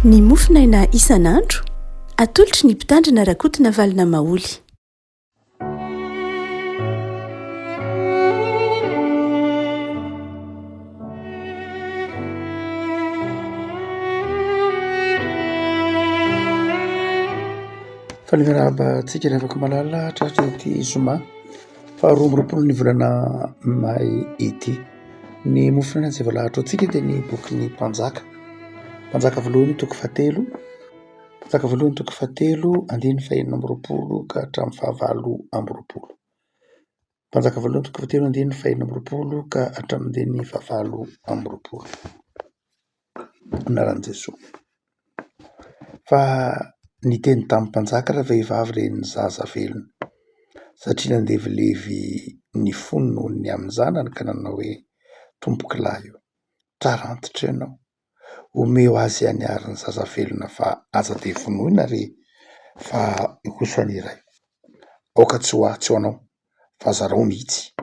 Ny mofinaina isan'andro atolotry ny mpitandrina rakotina valina maoly. Faniarabantsika rehefa malala tratra ity zoma faharoa amby roapolo ny volana may ity. Ny mofinaina izay voalahatra antsika dia ny bokin'ny mpanjaka voalohany toko fahatelo, mpanjaka voalohany toko fahatelo, andiny fahaenina amby roapolo ka hatramin'ny fahavalo amby roapolo. Mpanjaka voalohany toko fahatelo, andiny fahaenina amby roapolo ka hatramin'ny fahavalo amby roapolo. Anaran'i Jesosy. Fa ny teny tamin'ny mpanjaka raha vehivavy reny zaza velona, satria nandevilevy ny fony noho ny amin'ny zanany ka nanao hoe tomboky lahy io, tsara antitra ianao, omeo azy aniaran'ny zaza velona fa aza dia vonoina re fa hosany iray, aoka tsy ho anao fa zarao mihitsy.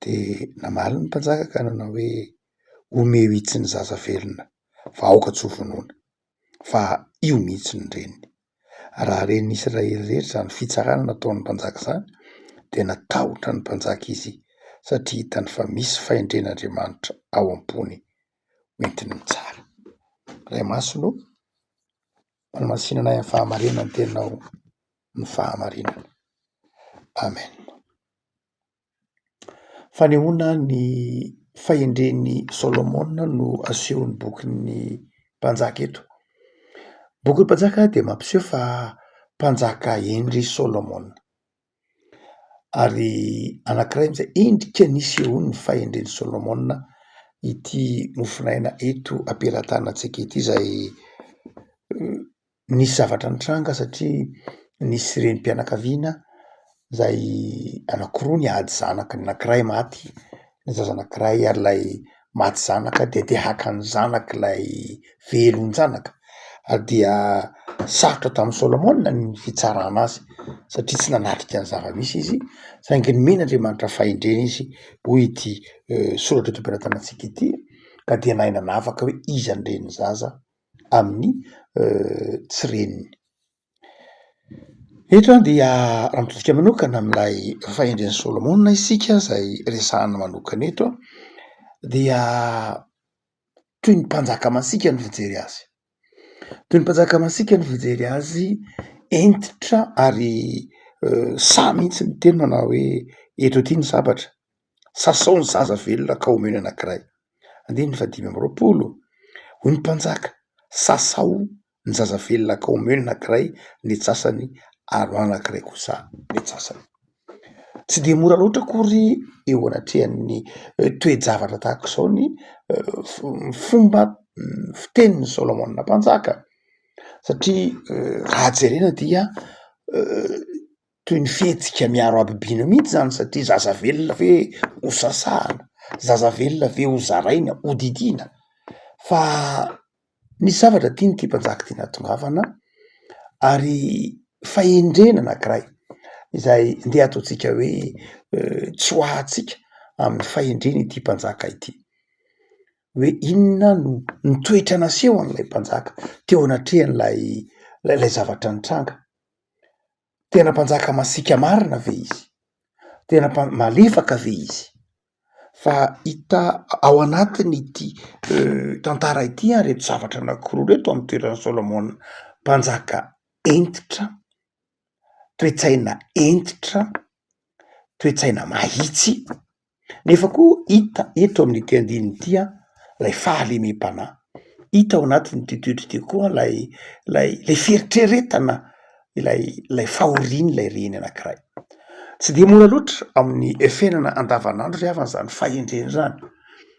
Dia namaly ny mpanjaka ka nanao hoe omeo ihitsy ny zaza velona fa aoka tsy ho vonoina fa io mihitsy ny reniny. Raha ren'ny Israely rehetra zany fitsarana nataon'ny mpanjaka izany dia natahotra ny mpanjaka izy satria hitany fa misy fahendren'Andriamanitra ao am-pony entiny mitsara. Ray masino, manamasinana amin'ny fahamarinana ny tenao ny fahamarinana. Amen. Fanehoana ny fahendren'ny Solomona no asehon'ny bokin'ny mpanjaka eto. Bokin'ny mpanjaka dia mampiseho fa mpanjaka Hendry Solomona. Ary anankiray amin'izay endrika nisehony fahendren'ny Solomona ity mofinaina eto ampelantanantsika ity, izay nisy zavatra nitranga satria nisy renim-pianakaviana izay anankiroa niady zanaka, ny anankiray maty, ny zaza anankiray ary ilay maty zanaka dia haka ny zanaka ilay velon-janaka. Ary dia sarotra tamin'ny Solomona ny fitsarana azy satria tsy nanatrika ny zava-misy izy, saingy nomena Andriamanitra fahendrena izy hoy ity soratra eto ampelantanantsika ity, ka dia nahay nanavaka hoe iza ny renin'ny zaza amin'ny tsy reniny. Eto dia raha mitodika manokana amin'ilay fahendren'ny Solomona isika izay resahana manokana eto dia toy ny mpanjaka masika ny fijery azy. Toy ny mpanjaka masika ny fijery azy, entitra ary sahy mihitsy ny teny manao hoe eto ity ny sabatra, sasao ny zaza velona ka omeny anankiray. Andiny fahadimy amby roapolo, hoy ny mpanjaka, sasao ny zaza velona ka omeny anankiray ny atsasany ary anankiray kosa ny atsasany. Tsy dia mora loatra akory eo anatrehan'ny toe-javatra tahaka izao ny fomba fitenin'ny Solomona mpanjaka, satria raha jerena dia toy ny fihetsika miaro abibiana mihitsy zany, satria zaza velona ve ho sasahana, zaza velona ve ho zaraina, ho didiana. Fa nisy zavatra tian'ity mpanjaka ity nahatongavana ary fahendrena anankiray izay ndeha ataontsika hoe tsoahantsika amin'ny fahendrena ity mpanjaka ity, hoe inona no toetra naseho an'ilay mpanjaka teo anatrehan'ilay zavatra nitranga. Tena mpanjaka masika marina ve izy? Tena malefaka ve izy? Fa hita ao anatiny ity tantara ity reto zavatra anankiroa reto amin'ny toeran'ny Solomona, mpanjaka entitra, toe-tsaina entitra, toe-tsaina mahitsy, nefa koa hita eto amin'ity andininy ity ilay fahalemem-panahy. Hita ao anatin'ity toetra ity koa ilay fieritreretana, ilay fahoriana ilay reny anankiray. Tsy dia mora loatra amin'ny fiainana andavanandro ry havana izany fahendrena izany,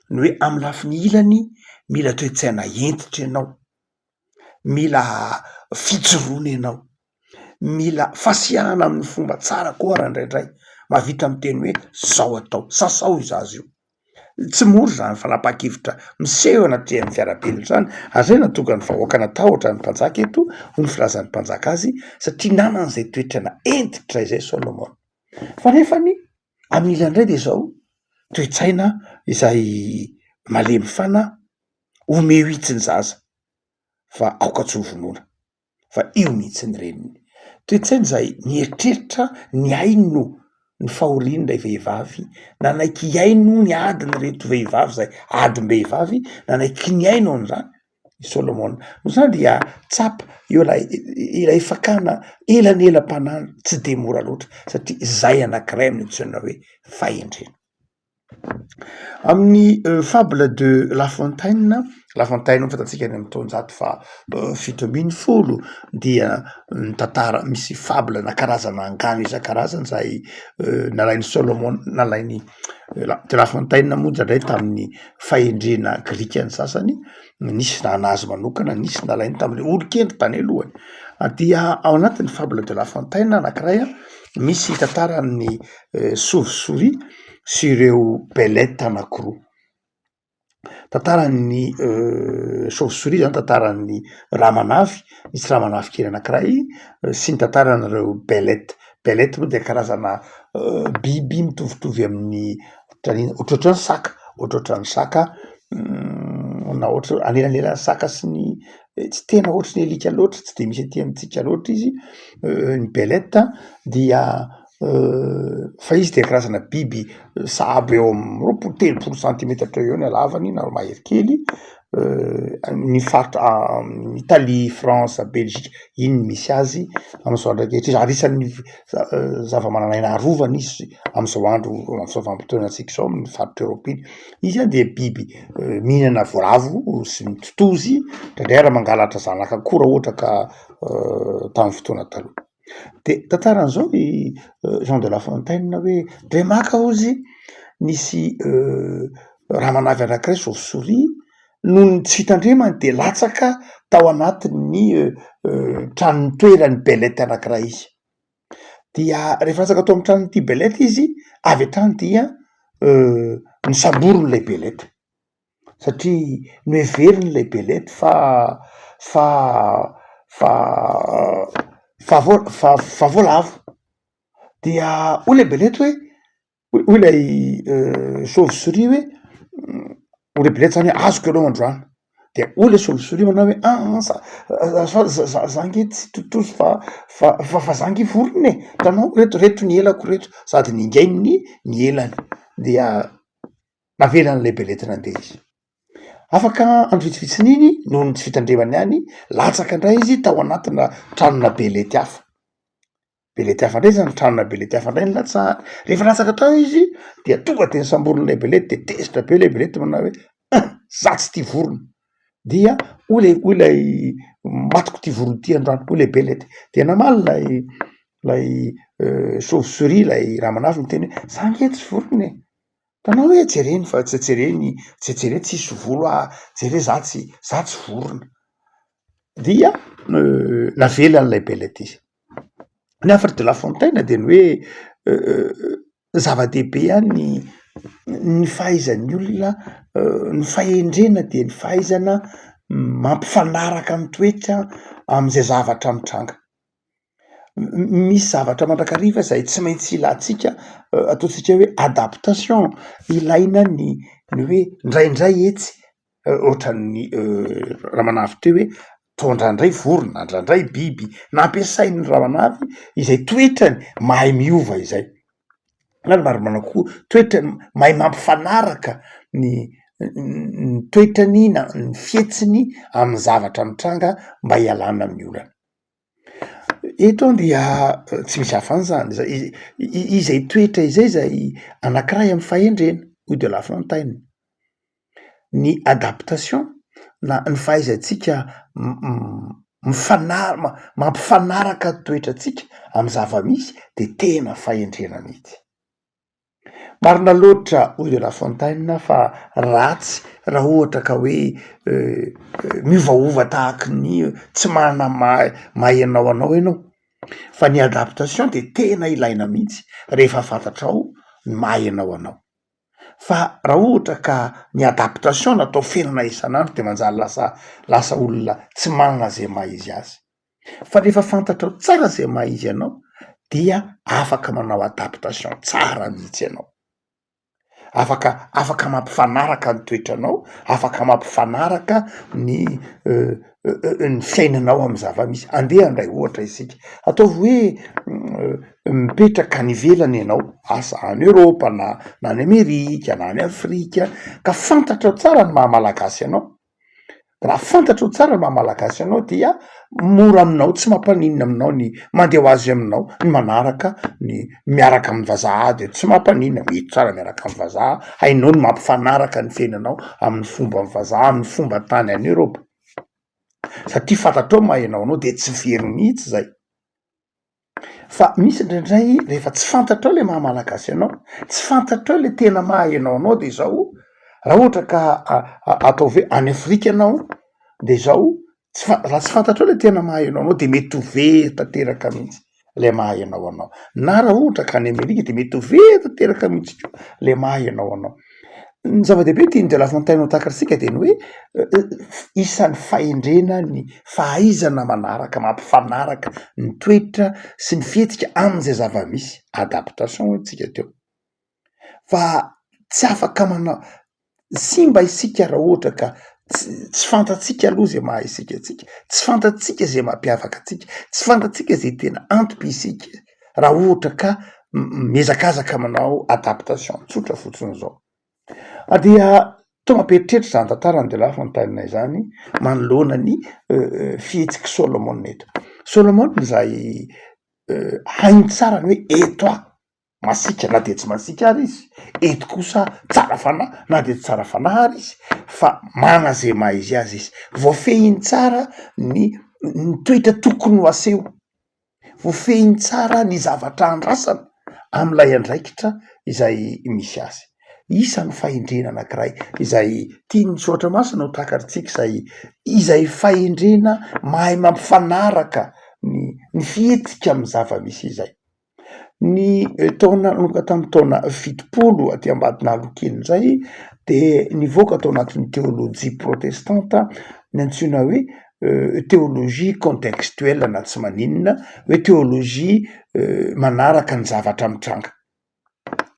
ny hoe amin'ny lafiny ilany mila toe-tsaina entitra ianao, mila fijoroana ianao, mila fasiahana amin'ny fomba tsara koa raha indraindray mahavita miteny hoe zao atao, sasao io zaza io. Tsy mora zany fanapa-kevitra miseho anatrehan'ny fiarabenina zany, ary zay nahatonga ny vahoaka natahotra ny mpanjaka eto ho ny filazan'ny mpanjaka azy, satria nanana izay toetrana entitra izay Solomona. Fa nefany amin'ny ilany indray dia izao toe-tsaina izay malemy fanahy, omeo hitsy ny zaza fa aoka tsy ho vonoina fa io mihitsy ny reniny. Toetsainy zay nieritreritra ny aino ny fahorian'ilay vehivavy, nanaiky iaino ny adiny reto vehivavy zay adym-behivavy, nanaiky ny aino an'izany i Solomona. No zany dia tsapa io ilay fakana elanelam-panana tsy de mora loatra satria zay anankiray amin'ny antsoina hoe fahendrena. Amin'ny fable de La Fontaine fatatsika any amin'ny taonjato fa fito ambin'ny folo dia ny tantara misy fable na karazana angano isan-karazany zay nalainy Solomon nalainy de La Fontaine moa zany tamin'ny fahendrena grika ny sasany, nisy nanazy manokana, nisy nalainy tamin'le olon-kendry tany alohany. Dia ao anatin'ny fable de La Fontaine anankiray misy tantaran'ny chauve-souris sy ireo belety anankiroa. Tantaran'ny chauve-souris zany tantaran'ny ramanavy, misy ramanavy kely anankiray sy ny tantaran'ireo belety. Belety moa de karazana biby mitovitovy amin'ny ohatrohatran'ny saka, ohatrohatran'ny saka na ohatra anelanelan'ny saka sy ny tsy tena ohatry ny alika loatra, tsy de misy aty amintsika loatra izy. Ny beleta dia fa izy de karazana biby sahabo eo amin'ny 20-30 centimetatra eo ny halavany na mahery kely. Ny faritra Italie, France, Belgique, iny misy azy am'izao ndraiky izy anisan'ny zava-manan'aina arovana izy am'izao andro am'izao vanim-potoana antsika zao amin'ny faritra Europy iny. Izy zany de biby mihinana voalavo sy mitotozy, ndraindray ara mangalatra zanak'akoho raha ohatra ka tamin'ny fotoana taloha. De tantaran'izao i Jean de La Fontaine hoe ndray maka ozy nisy ramanavy anankiray chauve-souris nohony tsy fitandremany de latsaka tao anatin'ny tranony toeran'ny belety anankiray izy. Dia rehefa latsaka tao amin'ny tranony'ity belety izy, avy hatrany dia nisamborony lay belety satria noheveriny lay belety fa voalavo. Dia hoy lay belety hoe hoy lay chauve-souris hoe hoy lay belety zany hoe azoko ianao androany. De hoy lay chauve-souris manao hoe za nge tsy totozy fa za nge vorona e, hitanao reto ny elako reto, sady ningainy ny elany. Dia navelan'lay belety nandeha izy. Afaka andro vitsivitsiny iny noho ny tsy fitandremany any, latsaka indray izy tao anatina tranona belety hafa. Belety hafa indray zany, tranona belety hafa indray ny latsahany. Rehefa latsaka tao izy dia tonga de nisamborin'lay belety de tezitra be lay belety manao hoe za tsy tia vorona. Dia hoy lay matoko ty vorona ty androany, hoy lay belety. De namaly lay chauve-souris lay ramanavy miteny hoe za nge tsy vorona e, hitanao hoe jereny fa tsy jereny tsisy volo jere za tsy vorona. Dia navelan'lay belety izy. Ny afatra de La Fontaine de ny hoe zava-dehibe ny fahaizan'ny olona, ny fahendrena de ny fahaizana mampifanaraka ny toetra am'izay zavatra mitranga. Misy zavatra mandrakariva zay tsy maintsy ilantsika, ataotsika hoe adaptation, ilaina ny hoe ndraindray etsy ohatran'ny ramanavy teo hoe tondrandray vorona, ndraindray biby, nampiasain'ny ramanavy izay toetrany mahay miova izay. Na ny maromaro koa toetrany mahay mampifanaraka ny toetrany na ny fietsiny amin'ny zavatra mitranga mba hialana amin'ny olana. Eto dia tsy misy hafa an'izany izay toetra izay zay anankiray amin'ny fahendrena, hoy de La Fontaine. Ny adaptation na ny fahaizantsika mampifanaraka toetratsika amy zava-misy de tena fahendrena mihitsy. Marina loatra hoy de La Fontaine fa ratsy raha ohatra ka hoe miovaova tahaky ny tsy manana mahay anao, fa ny adaptation de tena ilaina mihitsy rehefa fantatrao ny mahay anao. Fa raha ohatra ka ny adaptation natao fiainana isan'andro de manjary lasa olona tsy manana zay maha izy azy. Fa rehefa fantatrao tsara zay maha izy anao dia afaka manao adaptation tsara mihitsy ianao. Afaka mampifanaraka ny toetranao, afaka mampifanaraka ny ny fiainanao amy zava-misy. Andeha andray ohatra isika, ataovy hoe mipetraka any ivelany ianao, asa any Europa na any Amerika na any Afrika, ka fantatrao tsara ny mahamalagasy anao. Raha fantatrao tsara ny mahamalagasy anao dia mora aminao, tsy mampaninina aminao ny mandeha ho azy aminao, ny manaraka ny miaraka amin'ny vazaha de tsy mampaninina, mety tsara miaraka amin'ny vazaha, hainao ny mampifanaraka ny fiainanao amin'ny fomba vazaha, amin'ny fomba tany any Europa. Satria fantatrao mahay anao de tsy very mihitsy zay. Fa misy indraindray rehefa tsy fantatrao le mahamalagasy anao, tsy fantatrao le tena mahay anao de zao, raha ohatra ka ataovy hoe any Afrika anao de zao, raha tsy fantatrao le tena mahay anao de mety ho very tanteraka mihitsy le mahay anao. Na raha ohatra ka any Amerika de mety ho very tanteraka mihitsy koa le mahay anao. Ny zava-dehibe tiany de La Fontaine ho takatsika de ny hoe isan'ny fahendrena ny fahaizana manaraka, mampifanaraka ny toetra sy ny fihetsika am'izay zava-misy, adaptation hoentsika teo. Fa tsy afaka simba isika raha ohatra ka tsy fantatsika aloha zay maha isika tsika, tsy fantatsika zay mampiavaka atsika, tsy fantatsika zay tena ampy isika, raha ohatra ka miezakazaka manao adaptation tsotra fotsiny zao. Dia tonga ampetritra zany tantarany de La Fontaine zany manoloana ny fihetsiky Solomon eto. Solomon zay hainy tsara ny hoe eto masika na de tsy masika ary izy, eto kosa tsara fanahy na de tsara fanahy ary izy, fa mana zay maha izy azy izy, voafehiny tsara ny toetra tokony ho aseho, voafehiny tsara ny zavatra andrasana am'lay andraikitra izay misy azy. Isan'ny fahendrena anankiray izay tiany soatra masina ho takaritsika izay fahendrena mahay mampifanaraka ny fihetsika amy zava-misy izay. Ny taona tamy taona 70 aty ambadin'alo kely zay de nivoaka tao anatin'ny théologie protestante ny antsoina hoe théologie contextuelle na tsy maninona, hoe théologie manaraka ny zavatra mitranga.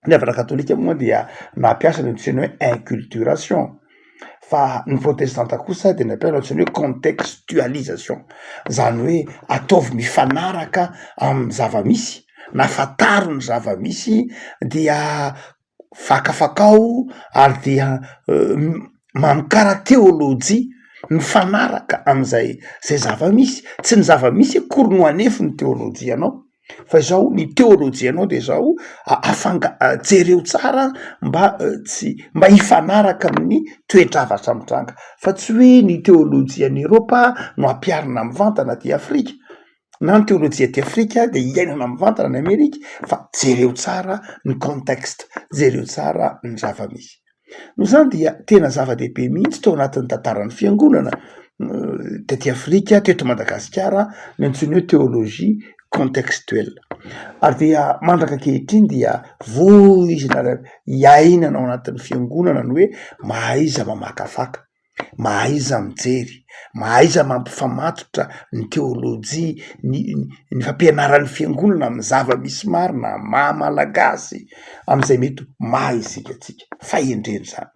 Ny avana katolika moa dia nampiasa ny antsoina hoe inculturation, fa ny protestanta kosa de nampiasa antsoina hoe contextualisation, zany hoe ataovy mifanaraka amy zava-misy, nafantaro ny zava-misy dia fakafakao ary dia mamokara théologie mifanaraka am'zay zava-misy, tsy ny zava-misy akory no anefy ny théologie anao, fa zao ny théologie anao de zao jereo tsara mba hifanaraka amin'ny toe-javatra mitranga, fa tsy hoe ny théologie any Europa no ampiarina amy vantana aty Afrika, na ny théologie aty Afrika de iainana amy vantana ny Amerika, fa jereo tsara ny contexte, jereo tsara ny zava-misy. No zany dia tena zava-dehibe mihitsy tao anatin'ny tantaran'ny fiangonana tety Afrika, teto Madagasikara, ny antsoina hoe théologie contextuelle. Ary dia mandraka ankehitriny dia voizina iainana ao anatin'ny fiangonana ny hoe mahaiza mamakafaka, mahaiza mijery, mahaiza mampifamatotra ny théologie, ny fampianaran'ny fiangonana amy zava-misy marina mahamalagasy am'izay mety maha isikatsika, fahendreny zany.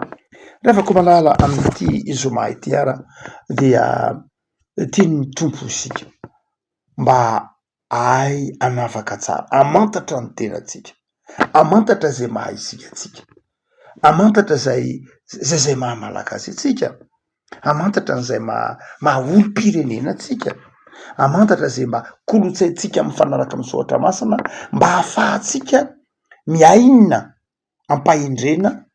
Rehafako malala amin'ity zoma ity ara dia tiany tompo isika mba ay anavaka tsara, amantatra ny tenatsika, amantatra zay maha isikatsika, amantatra zay maha malagasy atsika, amantatra n'izay maha olom-pirenena atsika, amantatra zay mba kolotsaintsika mifanaraka amy soatra masina, mba ahafahatsika miaina ampahendrena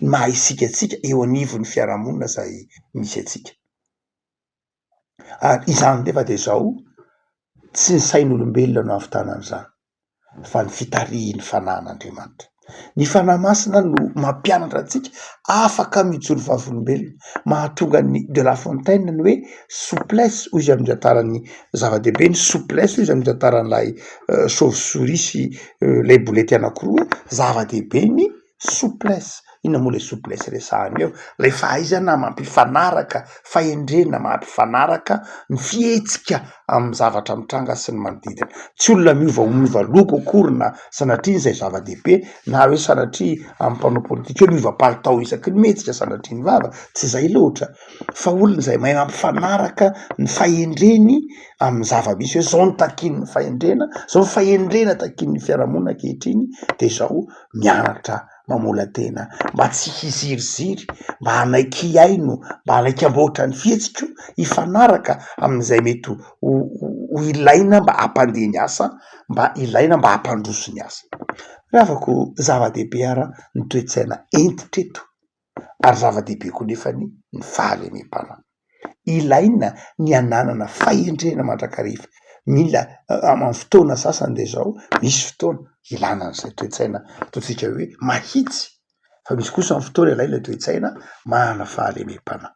maha isikatsika eo anivon'ny fiarahamonina zay misy atsika. Ary izany nefa de zao tsy ny sain'olombelona no ahavitana an'izany, fa ny fitarihin'ny fanahin'Andriamanitra. Ny fanahy masina no mampianatra atsika afaka mijoro vavolombelona, mahatonga ny de La Fontaine ny hoe souplesse, hoy izy amin'ny tantaran'ny zava-dehibe ny souplesse, hoy izy amin'ny tantaran'ilay chauve-souris sy lay bolety anakiroa, zava-dehibe ny souplesse, inona moa le souplesse resahana eo, lay fahaizana mampifanaraka fahendrena mampifanaraka ny fihetsika amin'ny zavatra mitranga sy ny manodidina. Tsy olona miova loko akorina sanatria zay zava-dehibe, na hoe sanatria amin'ny mpanao politika hoe miova palitao isaky ny metsika sanatria ny vava, tsy zay loatra fa olona zay mahay mampifanaraka ny fahendreny amin'ny zava-misy hoe zao no takin'ny fahendrena, zao fahendrena takin'ny fiarahamonina ankehitriny, de zao mianatra mamolatena mba tsy hiziriziry, mba hanaiky aino, mba hanaiky amboatra ny fihetsika hifanaraka amin'izay mety ho ilaina mba hampandeha ny asa, mba ilaina mba hampandroso ny asa. Ravako zava-dehibe ara ny toe-tsaina entitra eto, ary zava-dehibe koa nefany ny fahalemem-panahy. Ilaina ny ananana fahendrena mandrakariva. Mila amin'ny fotoana sasany de zao misy fotoana ilana an'izay toe-tsaina ataontsika hoe mahitsy, fa misy kosa amin'ny fotoana ilaina toe-tsaina mahana fahalemem-panahy.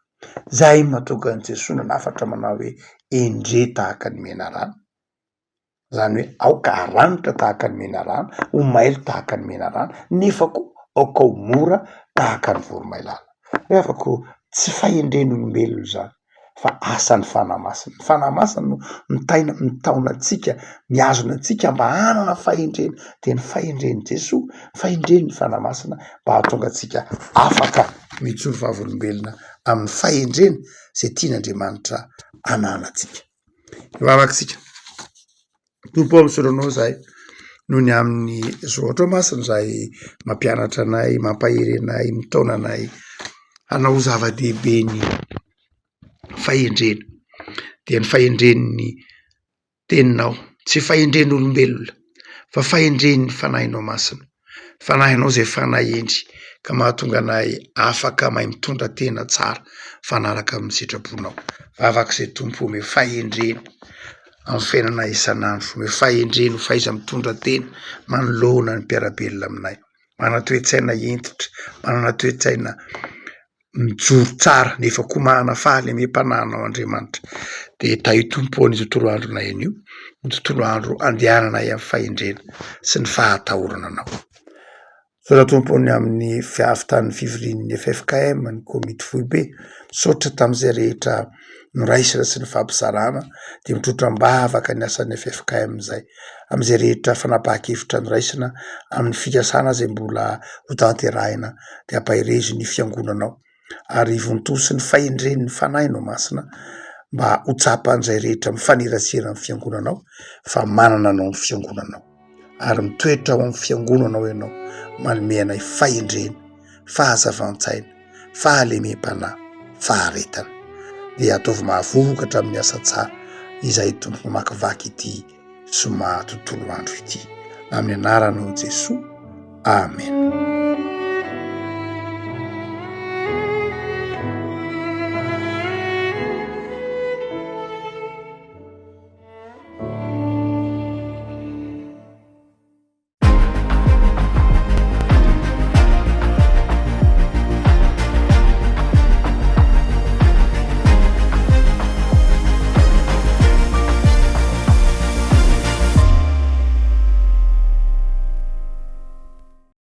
Zay mahatonga an'i Jesosy nanafatra manao hoe endre tahaka ny menarana, zany hoe aoka haranitra tahaka ny menarana, ho mailo tahaka ny menarana, nefa koa aoka ho mora tahaka ny voromailala. Afako tsy fahendren'olombelona zany fa asan'ny fanahy masina. Ny fanahy masina no mitaona antsika, miazona antsika mba hanana fahendrena, de ny fahendren'i Jesosy, fahendren'ny fanahy masina mba hahatonga antsika afaka mijoro vavolombelona amin'ny fahendrena zay tian'Andriamanitra hananantsika. Vavaksika tompo amisoranao zahay noho ny amin'ny zoatra masina zay mampianatra anay, mampahery anay, mitaona anay hanao zava-dehibe ny fahendrena, dia ny fahendren'ny teninao tsy fahendren'olombelona fa fahendren'ny fanahinao masina, fanahinao zay fanahy endry ka mahatonga anay afaka mahay mitondra tena tsara fanaraka amin'ny sitraponao. Vavak'izay tompo ome fahendrena amin'ny fiainana isan'andro, ome fahendrena faiza mitondra tena manoloana ny mpiarabelona aminay, manana toe-tsaina entitra, manana toe-tsaina mijoro tsara, nefa koa mahana fahalemem-panahinao Andriamanitra. De taio tompo an'io tontolo andronay an'io, ny tontolo andro andehananay amin'ny fahendrena sy ny fahatahorananao. Sotra tompony amin'ny fiavitan'ny fivorian'ny FFKM, ny komity foibe, sotra tam'izay rehetra noraisina sy ny fampizarana, de mitrotram-bavaka ny asan'ny FFKM zay, am'izay rehetra fanapahan-kevitra noraisina amin'ny fikasana zay mbola ho tanterahina, de ampahirezy ny fiangonanao, ary vontosi ny fahendren'ny fanahinao masina mba ho tsapan'izay rehetra mifanerasera amin'ny fiangonanao, fa manana anao ny fiangonanao, ary mitoetra ao amin'ny fiangonanao ianao, manome anay fahendrena, fahazavan-tsaina, fahalemem-panahy, faharetana. De ataovy mahavohokatra amin'ny asa tsara izay tompo makivaky ity soma tontolo andro ity, amin'ny anaranao Jesosy, amen.